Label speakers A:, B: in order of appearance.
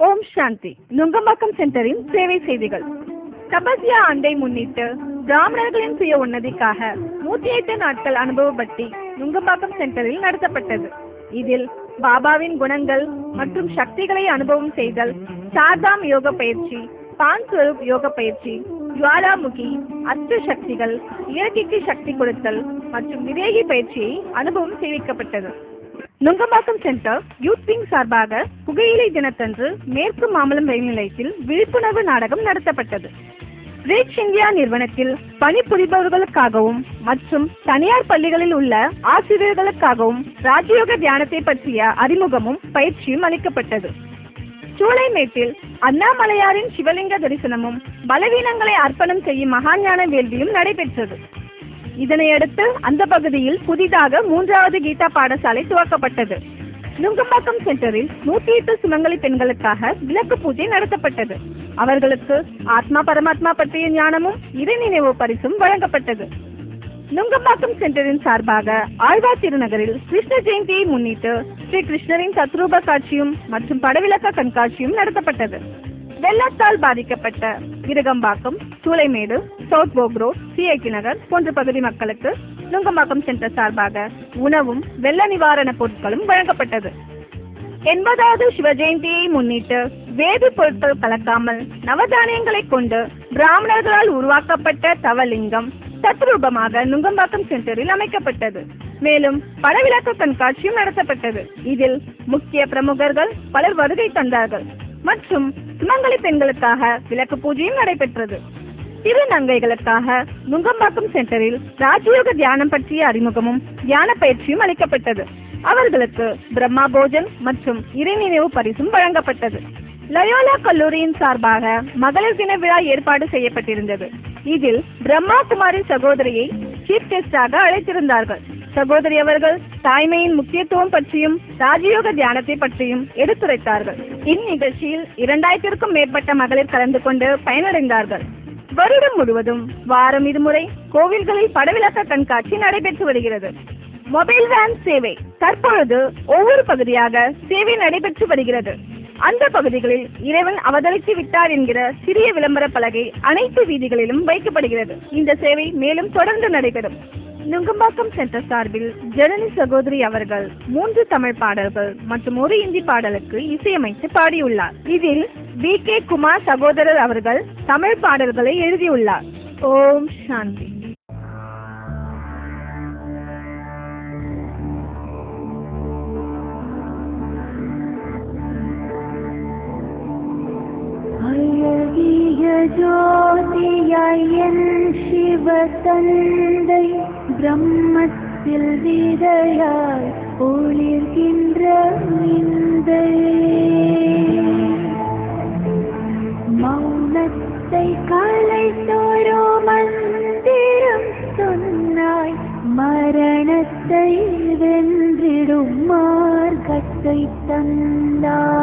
A: ஓம் சாந்தி. நுங்கம்பாக்கம் சென்டரின் சேவை செய்திகள். தபஸ்யா ஆண்டை முன்னிட்டு பிராமணர்களின் சுய உன்னதிக்காக 108 நாட்கள் அனுபவ பட்டி நுங்கம்பாக்கம் சென்டரில் நடத்தப்பட்டது. இதில் பாபாவின் குணங்கள் மற்றும் சக்திகளை அனுபவம் செய்தல், சார்தாம் யோக பயிற்சி, பான்ஸ்வரூப் யோக பயிற்சி, ஜுவாலாமுகி, அஷ்ட சக்திகள், இயற்கைக்கு சக்தி கொடுத்தல் மற்றும் விவேகி பயிற்சியை அனுபவம் செய்விக்கப்பட்டது. நுங்கம்பாக்கம் சென்டர் யூத் விங் சார்பாக புகையிலை தினத்தன்று மேற்கு மாம்பலம் ரயில் நிலையத்தில் விழிப்புணர்வு நாடகம் நடத்தப்பட்டது. ரீச் இந்தியா நிறுவனத்தில் பணிபுரிபவர்களுக்காகவும் மற்றும் தனியார் பள்ளிகளில் உள்ள ஆசிரியர்களுக்காகவும் ராஜயோக தியானத்தை பற்றிய அறிமுகமும் பயிற்சியும் அளிக்கப்பட்டது. சூளைமேட்டில் அண்ணாமலையாரின் சிவலிங்க தரிசனமும் பலவீனங்களை அர்ப்பணம் செய்யும் மகாஞான வேள்வியும் நடைபெற்றது. இதனையடுத்து அந்த பகுதியில் புதிதாக 3வது கீதா பாடசாலை துவக்கப்பட்டது. நுங்கம்பாக்கம் சென்டரில் 108 சுமங்கலி பெண்களுக்காக விளக்கு பூஜை நடத்தப்பட்டது. அவர்களுக்கு ஆத்மா பரமாத்மா பற்றிய ஞானமும் இறை நினைவு பரிசும் வழங்கப்பட்டது. நுங்கம்பாக்கம் சென்டரின் சார்பாக ஆழ்வார் திருநகரில் கிருஷ்ண ஜெயந்தியை முன்னிட்டு ஸ்ரீ கிருஷ்ணரின் தத்ரூப காட்சியும் மற்றும் படவிளக்க கண்காட்சியும் நடத்தப்பட்டது. வெள்ளத்தால் பாதிக்கப்பட்ட விருகம்பாக்கம், சூளைமேடு, சவுத் போக்ரோ, சிஐடி நகர் போன்ற பகுதி மக்களுக்கு நுங்கம்பாக்கம் சென்டர் சார்பாக உணவும் வெள்ள நிவாரண பொருட்களும் வழங்கப்பட்டது. 80வது சிவ ஜெயந்தியை முன்னிட்டு வேதி பொருட்கள் கலக்காமல் நவதானியங்களை கொண்டு பிராமணர்களால் உருவாக்கப்பட்ட தவலிங்கம் தத்ரூபமாக நுங்கம்பாக்கம் சென்டரில் அமைக்கப்பட்டது. மேலும் படவிளக்க கண்காட்சியும் நடத்தப்பட்டது. இதில் முக்கிய பிரமுகர்கள் பலர் வருகை தந்தார்கள் மற்றும் சுமங்கலி பெண்களுக்காக விளக்கு பூஜையும் நடைபெற்றது. திருநங்கைகளுக்காக நுங்கம்பாக்கம் சென்டரில் ராஜயோக தியானம் பற்றிய அறிமுகமும் தியான பயிற்சியும் அளிக்கப்பட்டது. அவர்களுக்கு பிரம்மா போஜன் மற்றும் இறை நினைவு பரிசும் வழங்கப்பட்டது. லயோலா கல்லூரியின் சார்பாக மகளிர் தின விழா ஏற்பாடு செய்யப்பட்டிருந்தது. இதில் பிரம்மா குமாரி சகோதரியை சீஃப் கெஸ்டாக அழைத்திருந்தார்கள். சகோதரி அவர்கள் தாய்மையின் முக்கியத்துவம் பற்றியும் ராஜயோக தியானத்தை பற்றியும் எடுத்துரைத்தார்கள். இந்நிகழ்ச்சியில் 2000க்கும் மேற்பட்ட மகளிர் கலந்து கொண்டு பயனடைந்தார்கள். வருடம் முழுவதும் வாரம் 2 முறை கோவில்களில் படவிளக்க கண்காட்சி நடைபெற்று வருகிறது. மொபைல் வேன் சேவை தற்பொழுது ஒவ்வொரு பகுதியாக சேவை நடைபெற்று வருகிறது. அந்த பகுதிகளில் இறைவன் அவதரித்து விட்டார் என்கிற சிறிய விளம்பர பலகை அனைத்து வீதிகளிலும் வைக்கப்படுகிறது. இந்த சேவை மேலும் தொடர்ந்து நடைபெறும். நுங்கம்பாக்கம் சென்டர் சார்பில் ஜனனி சகோதரி அவர்கள் 3 தமிழ் பாடல்கள் மற்றும் 1 இந்தி பாடலுக்கு இசையமைத்து பாடியுள்ளார். இதில் BK குமார் சகோதரர் அவர்கள் தமிழ் பாடல்களை எழுதியுள்ளார். ஓம் சாந்தி.
B: ஜோதியன் சிவ தந்தை பிரம்மத்தில் விதையாய் ஒளிர்கின்ற விந்தை மௌனத்தை கலைத்தோரோ மந்திரம் சொன்னாய் மரணத்தை வென்றிடும் மார்க்கத்தை தந்தாய்.